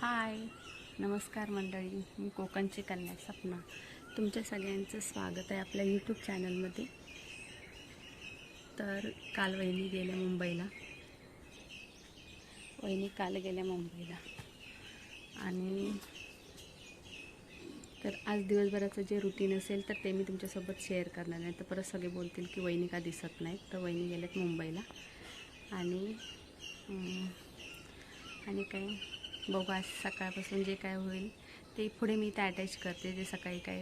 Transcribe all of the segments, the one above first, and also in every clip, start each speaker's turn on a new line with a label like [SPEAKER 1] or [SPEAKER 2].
[SPEAKER 1] हाय, नमस्कार मंडळी. मी कोकणची कन्या सपना. तुमच्या सगळ्यांचं स्वागत आहे आपल्या यूट्यूब चॅनलमध्ये. तर काल वहिनी गेल्या मुंबईला. आणि तर आज दिवसभराचं जे रुटीन असेल तर ते मी तुमच्यासोबत शेअर करणार नाही. तर परत सगळे बोलतील की वहिनी का दिसत नाहीत. तर वहिनी गेल्यात मुंबईला. आणि काय बघू, आज सकाळपासून जे काय होईल ते पुढे मी ते अटॅच करते. जे सकाळी काय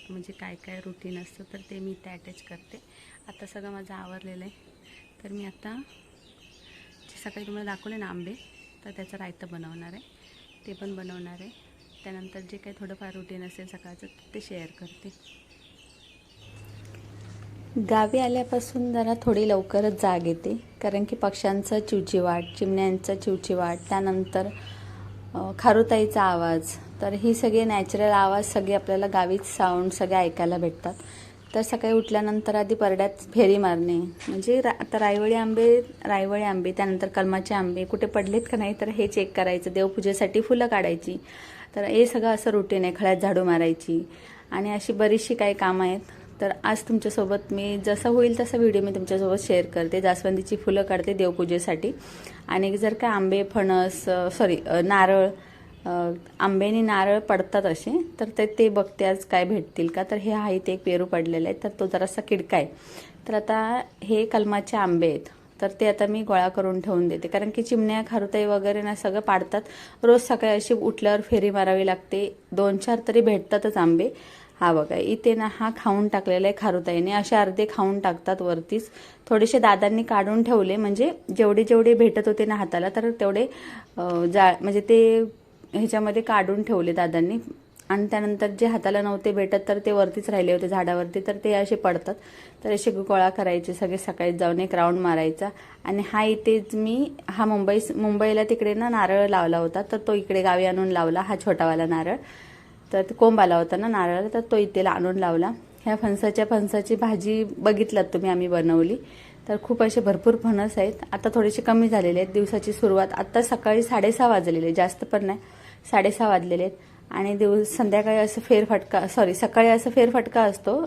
[SPEAKER 1] म्हणजे काय काय रुटीन असतं तर ते मी ते अटॅच करते. आता सगळं माझं आवरलेलं आहे. तर मी आता जे सकाळी तुम्हाला दाखवले ना आंबे, तर त्याचं रायतं बनवणार आहे. ते पण बनवणार आहे. त्यानंतर जे काही थोडंफार रुटीन असेल सकाळचं ते शेअर करते. गावी आल्यापासून जरा थोडी लवकरच जाग येते, कारण की पक्ष्यांचं चिवचिवाट, चिमण्यांचं चिवचिवाट, त्यानंतर खारुताईचा आवाज, तर ही सगळे नॅचरल आवाज सगळे आपल्याला गावीच साऊंड सगळे ऐकायला भेटतात. तर सकाळी उठल्यानंतर आधी परड्यात फेरी मारणे, म्हणजे आता रायवळी आंबे, त्यानंतर कलमाचे आंबे कुठे पडलेत का नाही तर हे चेक करायचं. देवपूजेसाठी फुलं काढायची. तर हे सगळं असं रुटीन आहे. खळ्यात झाडू मारायची आणि अशी बरीचशी काही कामं आहेत. तर आज तुमच्यासोबत मी जसं होईल तसा व्हिडिओ मी तुमच्यासोबत शेअर करते. जास्वंदीची फुलं काढते देवपूजेसाठी. आणि जर का आंबे, फणस, नारळ, आंबेनी नारळ पडतात असे, तर ते बघते आज काय भेटतील का. तर हे आहे ते एक पेरू पडलेलं आहे, तर तो जरासा किडका आहे. तर आता हे कलमाचे आंबे आहेत, तर ते आता मी गोळा करून ठेवून देते, कारण की चिमण्या, खारुताई वगैरे ना सगळं पाडतात. रोज सकाळी अशी उठल्यावर फेरी मारावी लागते. 2-4 तरी भेटतातच आंबे. हा बघा, इथे ना हा खाऊन टाकलेला आहे खारुताईने. असे अर्धे खाऊन टाकतात वरतीच. थोडेसे दादांनी काढून ठेवले, म्हणजे जेवढे जेवढे भेटत होते ना हाताला, तर तेवढे म्हणजे ते ह्याच्यामध्ये काढून ठेवले दादांनी. आणि त्यानंतर जे हाताला नव्हते भेटत तर ते वरतीच राहिले होते झाडावरती, तर ते असे पडतात. तर असे गोळा करायचे सगळे, सकाळी जाऊन एक राऊंड मारायचा. आणि हा इथेच मी मुंबईला तिकडे ना नारळ लावला होता, तर तो इकडे गावी आणून लावला. हा छोटावाला नारळ, तर कोंब आला होता ना नारळ, तर तो इथे आणून लावला. ह्या फणसाची भाजी बघितलात तुम्ही, आम्ही बनवली. तर खूप असे भरपूर फणस आहेत. आता थोडेसे कमी झालेले आहेत. दिवसाची सुरुवात आता सकाळी 6:30 वाजलेले, जास्त पण नाही, 6:30 वाजलेले आहेत. आणि संध्याकाळी असं सकाळी असं फेरफटका असतो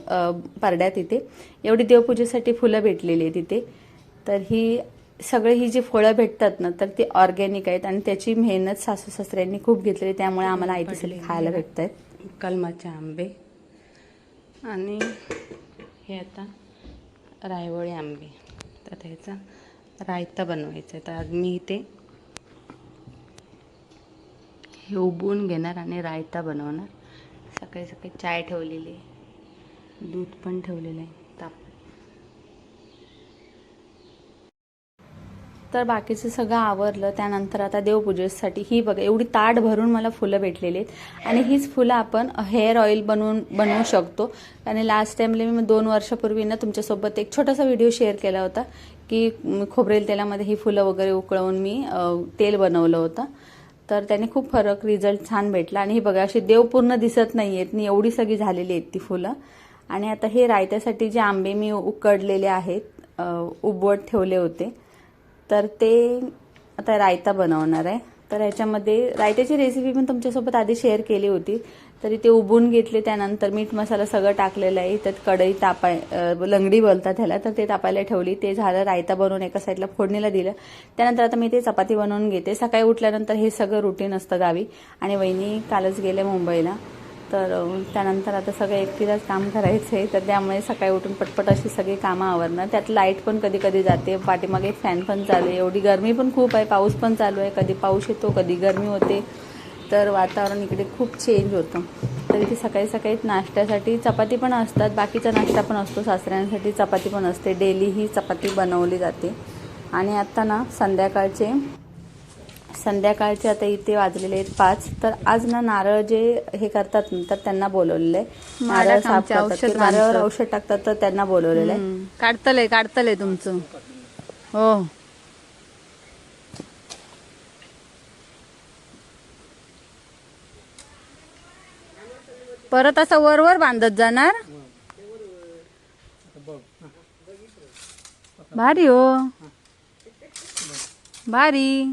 [SPEAKER 1] परड्यात. इथे एवढी देवपूजेसाठी फुलं भेटलेली आहेत इथे. तर ही जी फळं भेटतात ना, तर ती ऑर्गॅनिक आहेत आणि त्याची मेहनत सासू सासऱ्यांनी खूप घेतलेली, त्यामुळे आम्हाला आयतीसाठी खायला भेटत आहेत. कलमाचे आंबे आणि हे आता रायवळी आंबे. तर त्याचा रायता बनवायचा आहे. तर आज मी इथे हे उबवून घेणार आणि रायता बनवणार. सकाळी सकाळी चाय ठेवलेली आहे, दूध पण ठेवलेलं आहे ताप. तर बाकीचं सगळं आवरलं. त्यानंतर आता देवपूजेसाठी ही बघा, एवढी ताट भरून मला फुलं भेटलेली आहेत. आणि हीच फुलं आपण हेअर ऑइल बनवू शकतो. आणि लास्ट टाइमला मी 2 वर्षापूर्वी ना तुमच्यासोबत एक छोटासा व्हिडिओ शेअर केला होता की खोबरेल तेलामध्ये ही फुलं वगैरे उकळवून मी तेल बनवलं होतं. तर त्याने खूप रिझल्ट छान भेटला. आणि ही बघा, अशी देव पूर्ण दिसत नाही आहेत, एवढी सगळी झालेली आहेत ती फुलं. आणि आता हे रायत्यासाठी जे आंबे मी उकडलेले आहेत, उबवत ठेवले होते, तर ते आता रायता बनवणार आहे. तर ह्याच्यामध्ये रायत्याची रेसिपी पण तुमच्यासोबत आधी शेअर केली होती. तरी ते उबवून घेतले. त्यानंतर मीठ मसाला सगळं टाकलेलं आहे. त्यात कढई लंगडी बोलतात ह्याला, तर ते तापायला ठेवली. ते झालं, रायता बनवून एका साईडला फोडणीला दिलं. त्यानंतर आता मी ते चपाती बनवून घेते. सकाळी उठल्यानंतर हे सगळं रुटीन असतं गावी. आणि वहिनी कालच गेले मुंबईला, तर त्यानंतर आता सगळं एकटीलाच काम करायचं आहे. तर त्यामुळे सकाळी उठून पटपट अशी सगळी कामं आवरणं. त्यात लाईट पण कधी कधी जाते, पाठीमागे फॅन पण चालू आहे. एवढी गरमी पण खूप आहे, पाऊस पण चालू आहे. कधी पाऊस येतो, कधी गरमी होते. तर वातावरण इकडे खूप चेंज होतं. तर इथे सकाळी सकाळी नाश्त्यासाठी चपाती पण असतात, बाकीचा नाश्ता पण असतो. सासऱ्यांसाठी चपाती पण असते, डेली ही चपाती बनवली जाते. आणि आता ना संध्याकाळचे आता इथे वाजलेले आहेत 5. तर आज ना नारळ जे हे करतात ना, तर त्यांना बोलवलेलं आहे. नारळ साफ करतात, नारळावर औषध टाकतात, तर त्यांना बोलवलेलं आहे. काढतलंय तुमचं. हो, परत असं वर बांधत जाणार. भारी हो, भारी.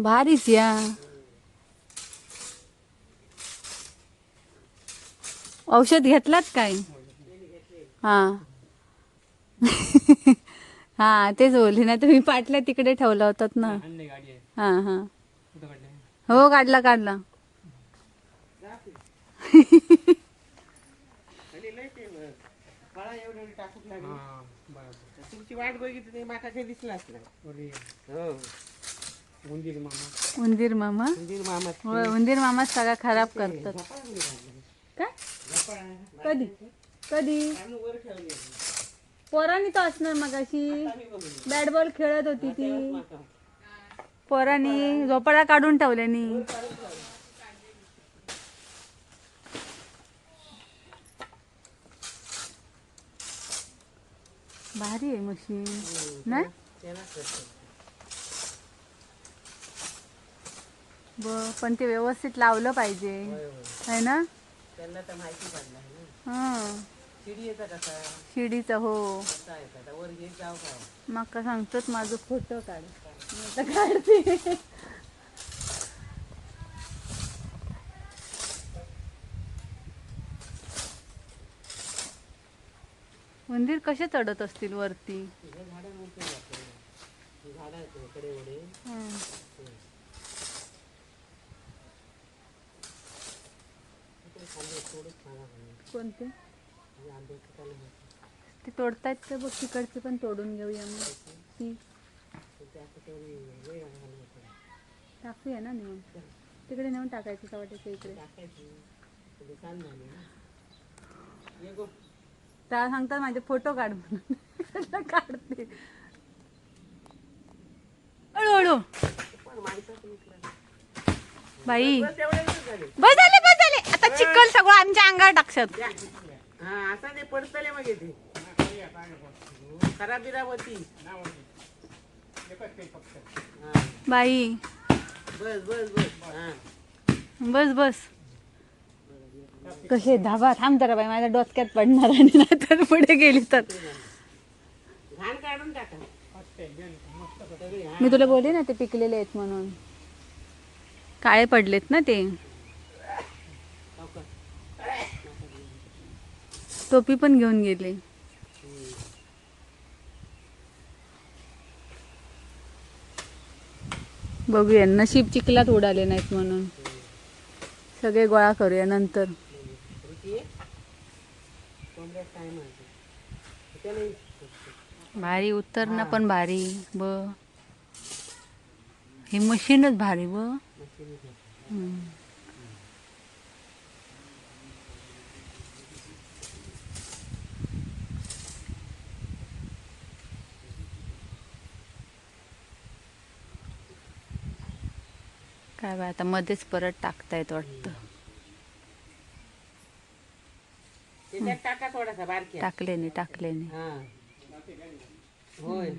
[SPEAKER 1] भारीच या. औषध घेतलात काय? हा. हा तेच बोलली ना, तुम्ही पाटल्या तिकडे ठेवला होतात ना. हा हा. हो काढला काढला.
[SPEAKER 2] तुमची वाट बघितली माका काही दिसलाच नाही. हो. उंदीर मामा.
[SPEAKER 1] उंदीर मामा.
[SPEAKER 2] उंदीर मामा.
[SPEAKER 1] होय उंदीर मामा सगळा खराब करतात. काय? कधी कधी पोरांनी तो असणार मगाशी बॅट बॉल खेळत होती ती. पोरांनी झोपाळा काढून ठेवल्यानी. भारी आहे मशीन ना. पण ते व्यवस्थित लावलं पाहिजे है ना.
[SPEAKER 2] त्यांना तर माहिती पडणार ना.
[SPEAKER 1] हा
[SPEAKER 2] शिडी येतं कसा
[SPEAKER 1] शिडीचा. हो
[SPEAKER 2] वर घेत जाऊ का.
[SPEAKER 1] मग का सांगतोच माझं फोटो काढ. मी आता काढते. मंदिर कसे चढत असतील वरती. कोणते ते तोडतायत का बघ. तिकडचे पण तोडून घेऊया मग. ती टाकूया ना नेऊन. तिकडे नेऊन टाकायचं चव्हाट्याच्या इकडे. त्या सांगतात माझे फोटो काढ म्हणून. काढते. हळूहळू बाई. बस झाले आता. चिखल सगळं आमच्या अंगावर टाकशात.
[SPEAKER 2] हा असा ते पडतले मग येते खराब बिरावती
[SPEAKER 1] बाई.
[SPEAKER 2] बस बस बस. हा
[SPEAKER 1] बस बस. कसे धाबा. थांब जरा बाई माझ्या डोक्यात पडणार आणि नंतर पुढे गेली तर.
[SPEAKER 2] घाण काढून टाका.
[SPEAKER 1] मी तुला बोलले ना ते पिकलेले आहेत म्हणून. काळे पडलेत ना ते. टोपी पण घेऊन गेले. बघूया नशीब चिखलात उडाले नाहीत म्हणून. सगळे गोळा करूया नंतर. भारी उतरणं पण भारी. ब हे मशीनच भारी. ब काय बाय आता मध्येच परत टाकतायत वाटतं.
[SPEAKER 2] टाका थोडासा बारक्या.
[SPEAKER 1] टाकले टाकले.
[SPEAKER 2] होय.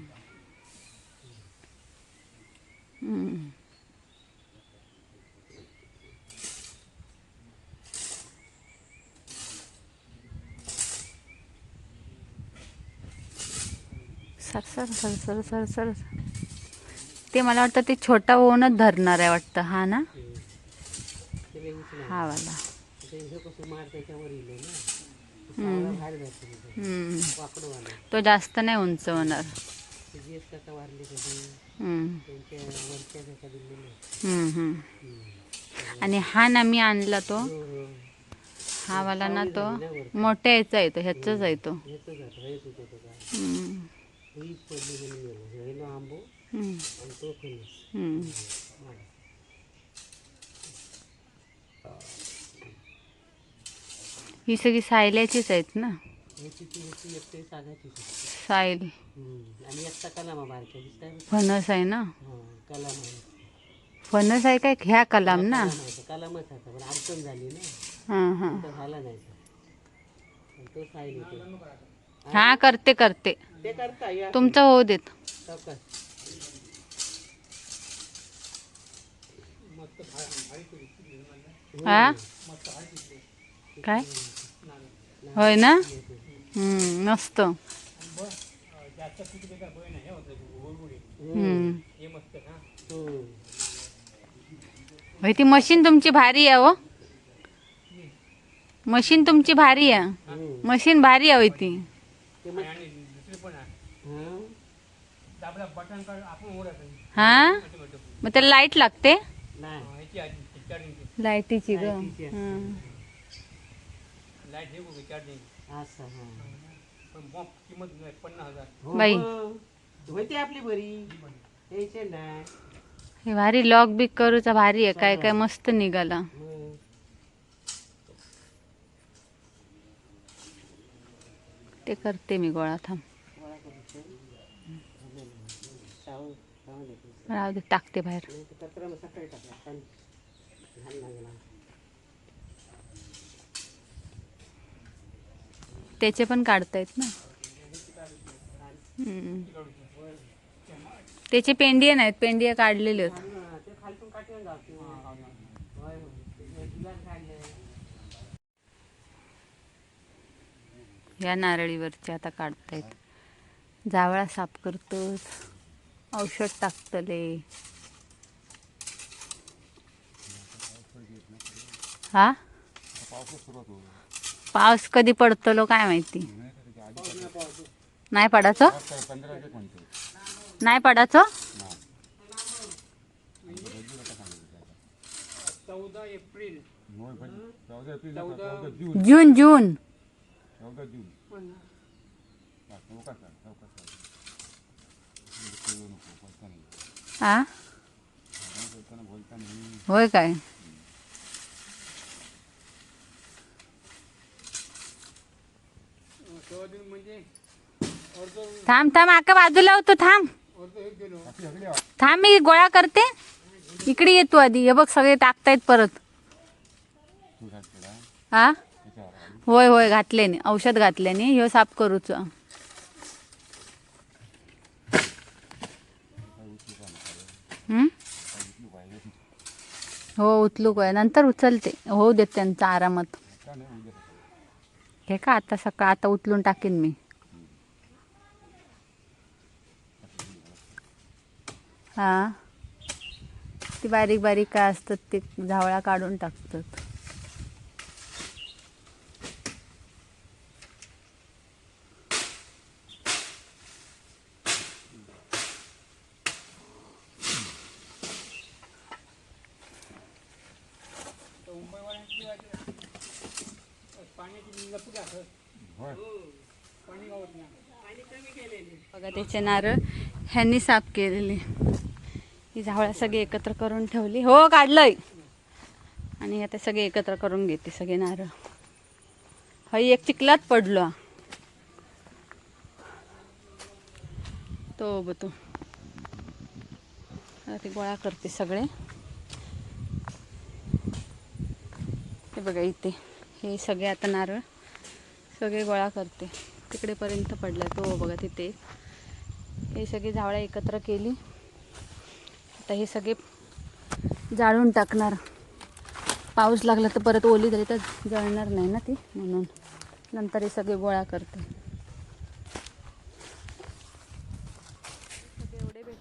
[SPEAKER 1] Sir sir sir sir sir sir. ते मला वाटतं ते छोटा होऊनच धरणार आहे वाटतं. हा ना. हा वाला. तो जास्त नाही उंच होणार. आणि हा ना मी आणला तो. हा वाला ना तो मोठ्या याचा आहे तो. ह्याचाच आहे तो. ही सगळी सायल्याचीच आहेत ना. साईल. फणस आहे ना. फणस आहे काय. ह्या कलाम ना.
[SPEAKER 2] अडचण झाली ना.
[SPEAKER 1] हां हां.
[SPEAKER 2] झाला नाही तो साईल.
[SPEAKER 1] हा करते करते.
[SPEAKER 2] ते करता या
[SPEAKER 1] तुमचं होऊ देत. हा काय होय ना. मस्त. भाई ती मशीन तुमची भारी आहे हो. मशीन तुमची भारी आहे. मशीन भारी आहे होय ती.
[SPEAKER 2] आणि दुसरी पण आहे. आपला बटन काढून आपण ओढायचं.
[SPEAKER 1] हा मग त्याला लाईट लागते.
[SPEAKER 2] ह्याची आधी चार्जिंग.
[SPEAKER 1] लाईटीची ग.
[SPEAKER 2] लाईट देऊ का चार्जिंग? असं पण बॉम्ब किंमत 50,000.
[SPEAKER 1] बाई
[SPEAKER 2] होती आपली बरी. टेन्शन नाही.
[SPEAKER 1] हे भारी लॉक बिक करूचा भारी आहे. काय काय मस्त निघाला. ते करते मी गोळा थांब. राहू दे टाकते बाहेर. त्याचे पण काढतायत ना. त्याचे पेंडिया नाहीत. पेंडिया काढलेले आहेत. या नारळीवरचे आता काढतायत. जावळा साफ करतोच. औषध टाकतले. हा पाऊस कधी पडतलो काय माहिती. नाही पडायचं. नाही पडायचं.
[SPEAKER 2] 14 एप्रिल.
[SPEAKER 1] जून जून. हा होय काय. थांब थांब आका बाजूला होतो. थांब थांब मी गोळा करते. इकडे येतो आधी. हे बघ सगळे टाकतायत परत. हा होय होय घातल्याने औषध घातल्याने ह्यो साफ करूच. हो उचलू काय नंतर उचलते. होऊ देत त्यांचा आरामात. हे का आता सकाळ आता उचलून टाकेन मी. हा ती बारीक बारीक काय असतात ते झावळा काढून टाकतात. बघा त्याचे नारळ ह्यांनी साफ केलेले. ही झावळा सगळी एकत्र करून ठेवली. हो काढलंय. आणि आता सगळे एकत्र करून घेते सगळे नारळ. हई एक चिखलात पडलो तो बतो. ते गोळा करते सगळे. हे बघा इथे हे सगळे आता नारळ सगळे गोळा करते. तिकडेपर्यंत पडला तो बघा तिथे. हे सगळी झावळा एकत्र केली. आता हे सगळे जाळून टाकणार. पाऊस लागला तर परत ओली झाली तर जळणार नाही ना ती, म्हणून नंतर हे सगळे गोळा करते.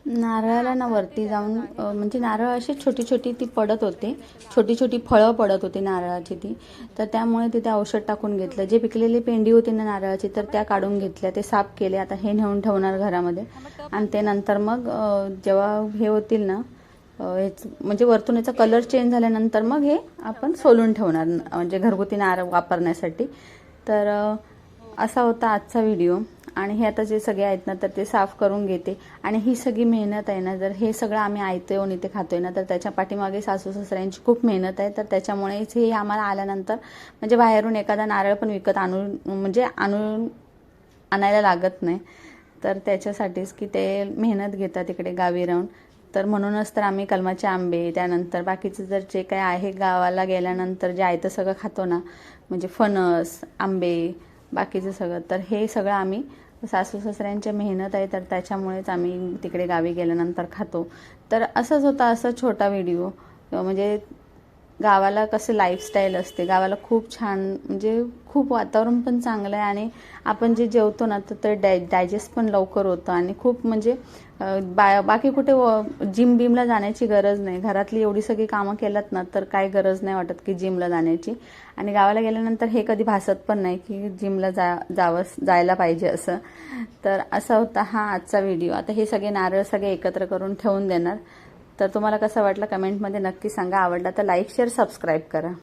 [SPEAKER 1] नारळाला ना वरती जाऊन म्हणजे नारळ अशी छोटी छोटी ती पडत होते. छोटी छोटी फळं पडत होती नारळाची ती. तर त्यामुळे तिथे औषध टाकून घेतलं. जे पिकलेली पेंडी होती ना नारळाची तर त्या काढून घेतल्या. ते साफ केले. आता हे नेऊन ठेवणार घरामध्ये. आणि ते नंतर मग जेव्हा हे होतील ना हेच म्हणजे वरतून याचा कलर चेंज झाल्यानंतर मग हे आपण सोलून ठेवणार म्हणजे घरगुती नारळ वापरण्यासाठी. तर असा होता आजचा व्हिडिओ. आणि हे आता जे सगळे आहेत ना तर ते साफ करून घेते. आणि ही सगळी मेहनत आहे ना, जर हे सगळं आम्ही आयतं येऊन इथे खातोय ना तर त्याच्या पाठीमागे सासू सासऱ्यांची खूप मेहनत आहे. तर त्याच्यामुळेच हे आम्हाला आल्यानंतर म्हणजे बाहेरून एखादा नारळ पण विकत आणायला लागत नाही. तर त्याच्यासाठीच की ते मेहनत घेतात तिकडे गावी राहून. तर म्हणूनच तर आम्ही कलमाचे आंबे त्यानंतर बाकीचं जर जे काही आहे गावाला गेल्यानंतर जे आयतं सगळं खातो ना म्हणजे फणस आंबे बाकीचं सगळं, तर हे सगळं आम्ही सासू सासऱ्यांच्या मेहनत आहे तर त्याच्यामुळेच आम्ही तिकडे गावी गेल्यानंतर खातो. तर असंच होता असा छोटा व्हिडिओ. म्हणजे गावाला कसं लाईफस्टाईल असते, गावाला खूप छान म्हणजे खूप वातावरण पण चांगलं आहे आणि आपण जे जेवतो ना तर डायजेस्ट पण लवकर होतं आणि खूप म्हणजे बाकी कुठे जिम बिमला जाण्याची गरज नाही. घरातली एवढी सगळी कामं केलात ना तर काय गरज नाही वाटत की जिमला जाण्याची. आणि गावाला गेल्यानंतर हे कधी भासत पण नाही की जिमला जायला पाहिजे असं. तर असा होता हा आजचा व्हिडिओ. आता हे सगळे नारळ सगळे एकत्र करून ठेवून देणार. तर तुम्हाला कसं वाटलं कमेंटमध्ये नक्की सांगा. आवडला तर लाईक शेअर सबस्क्राईब करा.